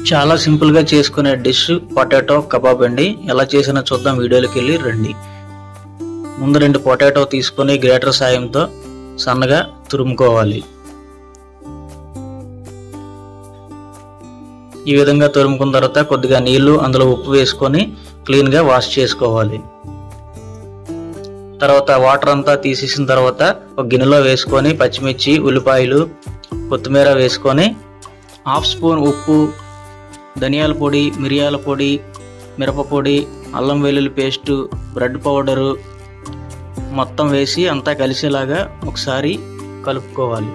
చాలా సింపుల్ గా చేసుకునే డిష్ పొటాటో కబాబ్ అండి. ఎలా చేసినా చూద్దాం, వీడియోలోకి వెళ్ళి రండి. ముందు 2 పొటాటో తీసుకొని గ్రేటర్ సాయంతో సన్నగా తురుముకోవాలి. ఈ విధంగా తురుముకున్న తర్వాత కొద్దిగా నీళ్లు, అందులో ఉప్పు వేసుకొని క్లీన్ గా వాష్ చేసుకోవాలి. తర్వాత వాటర్ అంతా తీసేసిన తర్వాత ఒక గిన్నెలో వేసుకొని పచ్చిమిర్చి, ఉల్లిపాయలు, కొత్తిమీర వేసుకొని 1/2 స్పూన్ ఉప్పు, ధనియాల పొడి, మిరియాల పొడి, మిరప పొడి, అల్లం వెల్లుల్లి పేస్టు, బ్రెడ్ పౌడరు మొత్తం వేసి అంతా కలిసేలాగా ఒకసారి కలుపుకోవాలి.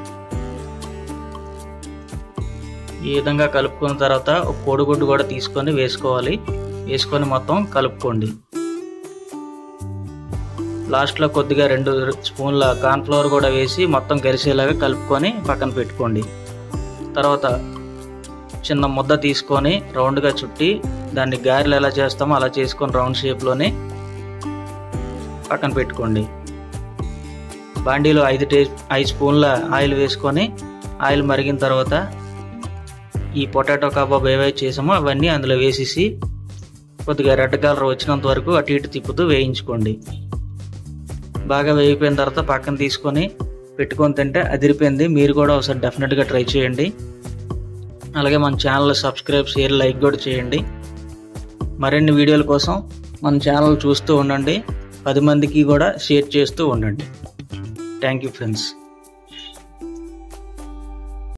ఈ విధంగా కలుపుకున్న తర్వాత ఒక కోడిగుడ్డు కూడా తీసుకొని వేసుకొని మొత్తం కలుపుకోండి. లాస్ట్లో కొద్దిగా 2 స్పూన్ల కార్న్ఫ్లవర్ కూడా వేసి మొత్తం కలిసేలాగా కలుపుకొని పక్కన పెట్టుకోండి. తర్వాత చిన్న ముద్ద తీసుకొని రౌండ్గా చుట్టి దాన్ని గారెలు ఎలా చేస్తామో అలా చేసుకొని రౌండ్ షేప్లోనే పక్కన పెట్టుకోండి. బాండీలో 5 స్పూన్ల ఆయిల్ వేసుకొని ఆయిల్ మరిగిన తర్వాత ఈ పొటాటో కబాబ్ ఏవైతే చేసామో అవన్నీ అందులో వేసేసి కొద్దిగా రెడ్ కలర్ వచ్చినంత వరకు అటు ఇటు తిప్పుతూ వేయించుకోండి. బాగా వేగిపోయిన తర్వాత పక్కన తీసుకొని పెట్టుకొని తింటే అదిరిపోయింది. మీరు కూడా ఒకసారి డెఫినెట్గా ట్రై చేయండి. అలాగే మన ఛానల్ సబ్స్క్రైబ్, షేర్, లైక్ కూడా చేయండి. మరిన్ని వీడియోల కోసం మన ఛానల్ చూస్తూ ఉండండి. 10 మందికి కూడా షేర్ చేస్తూ ఉండండి. Thank you friends.